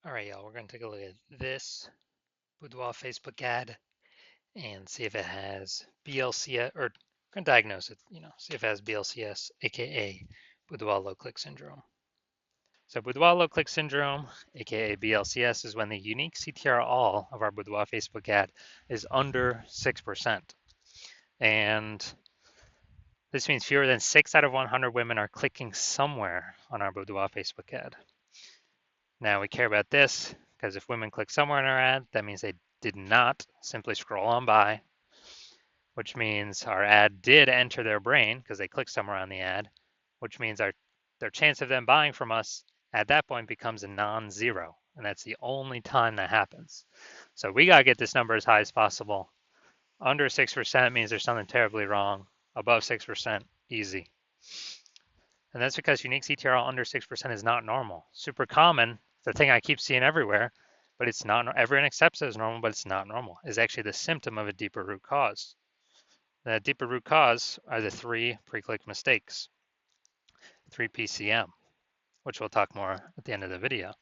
All right, y'all, we're going to take a look at this Boudoir Facebook ad and see if it has BLCS, or going to diagnose it, see if it has BLCS, aka Boudoir low click syndrome. So Boudoir low click syndrome, aka BLCS, is when the unique CTR all of our Boudoir Facebook ad is under 6%. And this means fewer than 6 out of 100 women are clicking somewhere on our Boudoir Facebook ad. Now we care about this because if women click somewhere in our ad, that means they did not simply scroll on by, which means our ad did enter their brain because they clicked somewhere on the ad, which means their chance of them buying from us at that point becomes a non-zero. And that's the only time that happens. So we got to get this number as high as possible. Under 6% means there's something terribly wrong. Above 6%, easy. And that's because unique CTRL under 6% is not normal. Super common, the thing I keep seeing everywhere, but it's not, everyone accepts it as normal, but it's not normal. It's actually the symptom of a deeper root cause. The deeper root cause are the 3 pre-click mistakes, 3 PCM, which we'll talk more at the end of the video.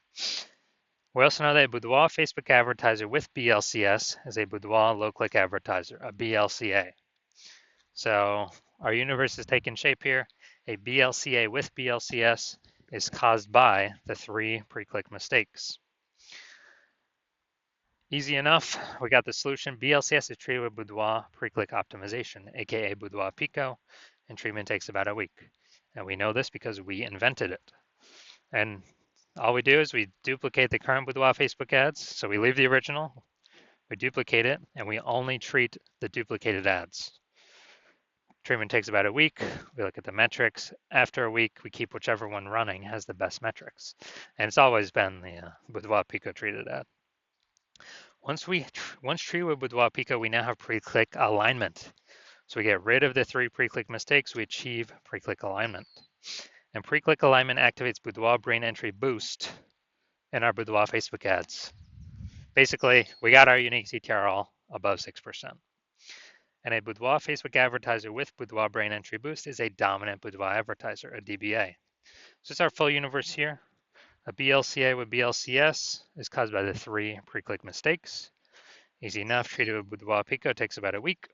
We also know that a Boudoir Facebook advertiser with BLCS is a Boudoir low-click advertiser, a BLCA. So our universe is taking shape here. A BLCA with BLCS is caused by the 3 pre-click mistakes. Easy enough, we got the solution. BLCS is treated with Boudoir pre-click optimization, aka Boudoir Pico, and treatment takes about a week. And we know this because we invented it. And all we do is we duplicate the current Boudoir Facebook ads. So we leave the original, we duplicate it, and we only treat the duplicated ads. Treatment takes about a week. We look at the metrics. After a week, we keep whichever one running has the best metrics. And it's always been the Boudoir Pico treated ad. Once treated with Boudoir Pico, we now have pre-click alignment. So we get rid of the 3 pre-click mistakes. We achieve pre-click alignment. And pre-click alignment activates Boudoir brain entry boost in our Boudoir Facebook ads. Basically, we got our unique CTR all above 6%. And a Boudoir Facebook advertiser with Boudoir brain entry boost is a dominant Boudoir advertiser, a DBA. So it's our full universe here. A BLCA with BLCS is caused by the 3 pre-click mistakes. Easy enough, treated with Boudoir Pico takes about a week.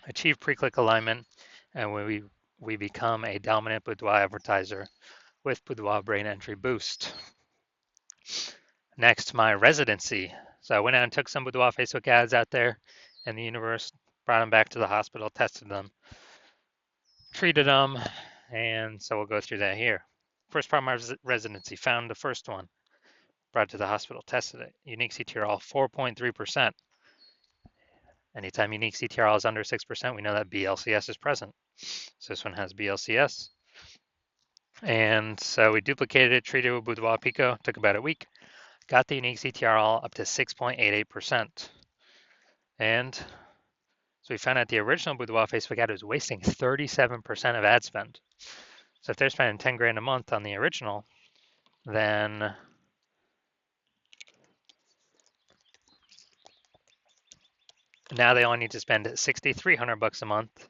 Achieve pre-click alignment, and we become a dominant Boudoir advertiser with Boudoir brain entry boost. Next, my residency. So I went out and took some Boudoir Facebook ads out there in the universe, brought them back to the hospital, tested them, treated them, and so we'll go through that here. First part of my residency, found the first one, brought it to the hospital, tested it. Unique CTRL 4.3%. Anytime unique CTRL is under 6%, we know that BLCS is present. So this one has BLCS. And so we duplicated it, treated it with Boudoir Pico, took about a week, got the unique CTRL up to 6.88%. And so we found out the original Boudoir Facebook ad was wasting 37% of ad spend. So if they're spending 10 grand a month on the original, then now they only need to spend $6,300 a month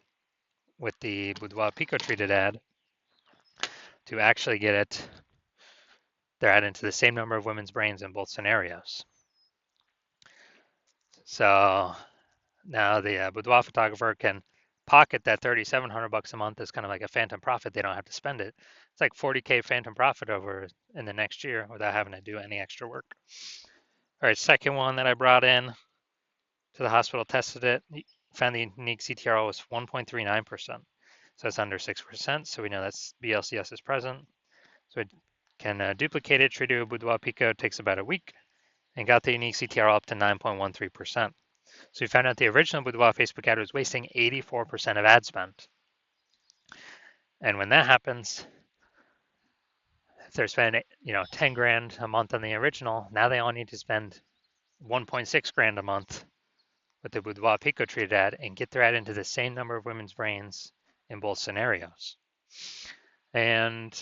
with the Boudoir Pico treated ad to actually get their ad into the same number of women's brains in both scenarios. So now the Boudoir photographer can pocket that $3,700 a month as kind of like a phantom profit. They don't have to spend it. It's like 40K phantom profit over in the next year without having to do any extra work. All right, second one that I brought in to the hospital, tested it, found the unique CTRL was 1.39%. So it's under 6%. So we know that's BLCS is present. So it can duplicate it, treat it with Boudoir Pico, takes about a week, and got the unique CTRL up to 9.13%. So we found out the original Boudoir Facebook ad was wasting 84% of ad spend. And when that happens, if they're spending 10 grand a month on the original, now they all need to spend 1.6 grand a month with the Boudoir Pico treated ad and get their ad into the same number of women's brains in both scenarios. And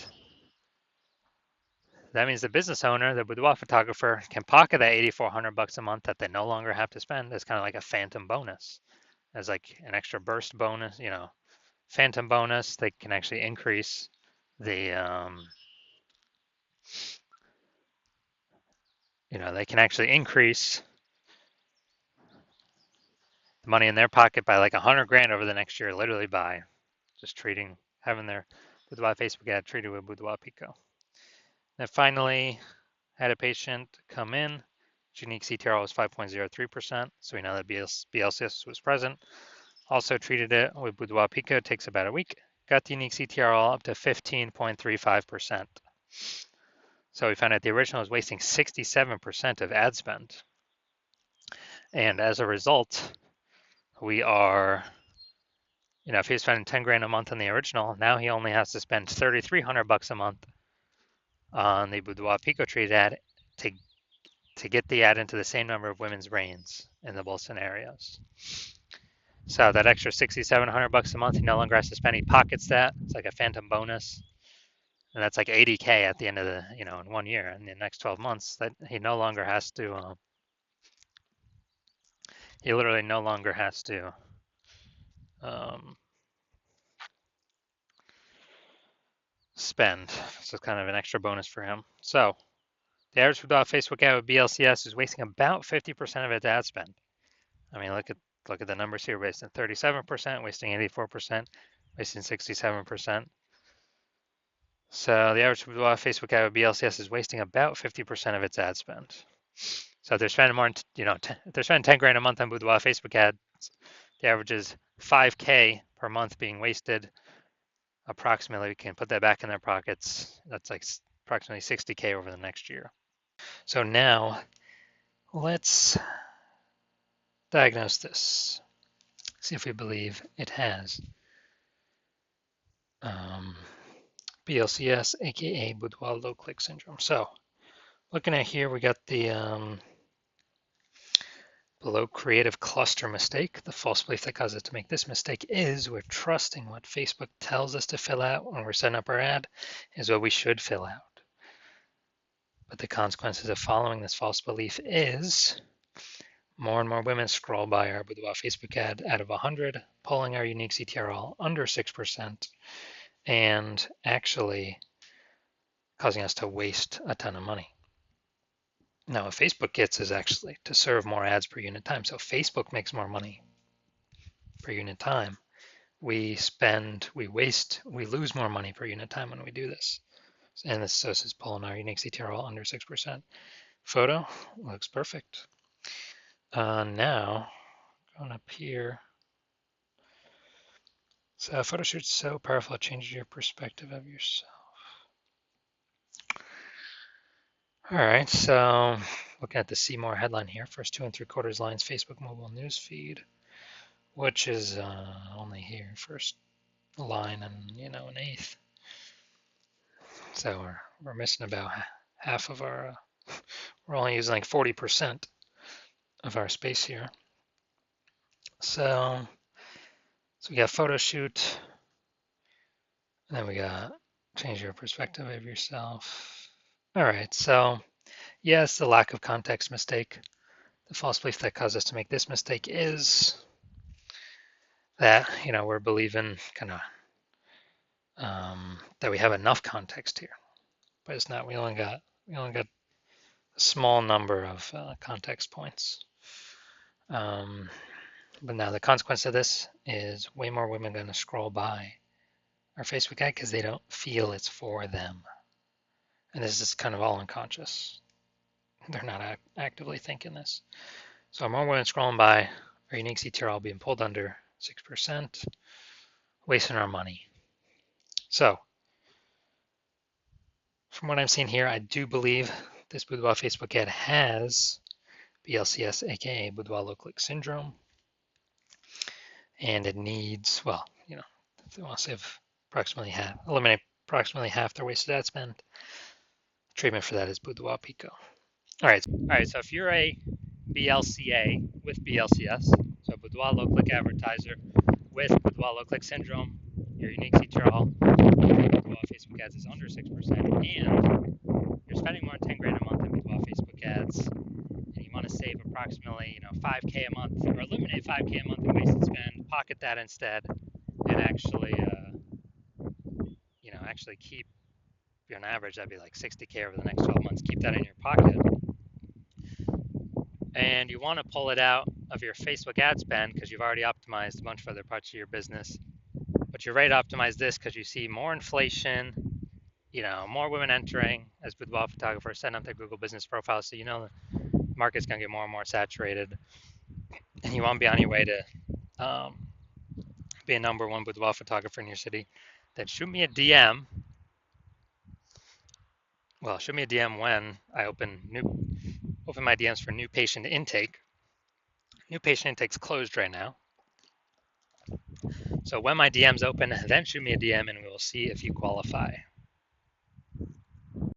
that means the business owner, the Boudoir photographer, can pocket that $8,400 a month that they no longer have to spend as kind of like a phantom bonus, as like an extra burst bonus, phantom bonus. They can actually increase the they can actually increase the money in their pocket by like 100 grand over the next year, literally by just having their Boudoir Facebook ad treated with Boudoir Pico. Then finally, had a patient come in. Unique CTRL was 5.03%, so we know that BLCS was present. Also treated it with Boudoir Pico. It takes about a week. Got the unique CTRL up to 15.35%. So we found out the original was wasting 67% of ad spend. And as a result, we are, if he was spending 10 grand a month on the original, now he only has to spend 3,300 bucks a month on the Boudoir Pico treated ad to get the ad into the same number of women's brains in the both scenarios. So that extra 6,700 bucks a month, he no longer has to spend. He pockets that. It's like a phantom bonus, and that's like 80K at the end of the, in 1 year. In the next 12 months, that he no longer has to. He literally no longer has to. Spend. So it's kind of an extra bonus for him. So the average Facebook ad with BLCS is wasting about 50% of its ad spend. I mean, look at the numbers here: wasting 37%, wasting 84%, wasting 67%. So the average Facebook ad with BLCS is wasting about 50% of its ad spend. So if they're spending more, if they're spending 10 grand a month on Boudoir Facebook ads, the average is 5K per month being wasted. Approximately, we can put that back in their pockets. That's like approximately 60K over the next year. So now let's diagnose this. See if we believe it has BLCS, aka Boudoir low click syndrome. So looking at here, we got the below creative cluster mistake. The false belief that causes us to make this mistake is we're trusting what Facebook tells us to fill out when we're setting up our ad is what we should fill out. But the consequences of following this false belief is more and more women scroll by our Boudoir Facebook ad out of 100, pulling our unique CTRL under 6%, and actually causing us to waste a ton of money. Now, what Facebook gets is actually to serve more ads per unit time. So Facebook makes more money per unit time. We waste, we lose more money per unit time when we do this. And this is pulling our unique CTRL under 6%. Photo looks perfect. Now, going up here. So photo shoot's so powerful, it changes your perspective of yourself. All right, so looking at the See More headline here, first 2 3/4 lines, Facebook mobile news feed, which is only here, first line and an eighth. So we're missing about half of our. We're only using like 40% of our space here. So we got photo shoot, and then we got change your perspective of yourself. All right, so yes, the lack of context mistake. The false belief that caused us to make this mistake is that we're believing kind of that we have enough context here, but it's not. We only got a small number of context points. But now the consequence of this is way more women going to scroll by our Facebook ad because they don't feel it's for them, and this is kind of all unconscious. They're not actively thinking this. So more women scrolling by, our unique CTRL being pulled under 6%, wasting our money. So from what I'm seeing here, I do believe this Boudoir Facebook ad has BLCS, aka Boudoir low click syndrome, and it needs, well, if they want to save eliminate approximately half their wasted ad spend, treatment for that is Boudoir Pico. All right. So if you're a BLCA with BLCS, so Boudoir low click advertiser with Boudoir low click syndrome, your unique CTRL Boudoir Facebook ads is under 6%, and you're spending more than 10 grand a month on Boudoir Facebook ads, and you want to save approximately 5K a month, or eliminate 5K a month in wasted spend, pocket that instead, and actually keep, on average, that'd be like 60K over the next 12 months. Keep that in your pocket. and you want to pull it out of your Facebook ad spend because you've already optimized a bunch of other parts of your business. But you're ready to optimize this because you see more inflation, more women entering as boudoir photographers, setting up their Google business profile. So the market's going to get more and more saturated. And you want to be on your way to be a number one boudoir photographer in your city. Then shoot me a DM. Well, shoot me a DM when I open my DMs for new patient intake. New patient intake's closed right now. So when my DMs open, then shoot me a DM and we will see if you qualify.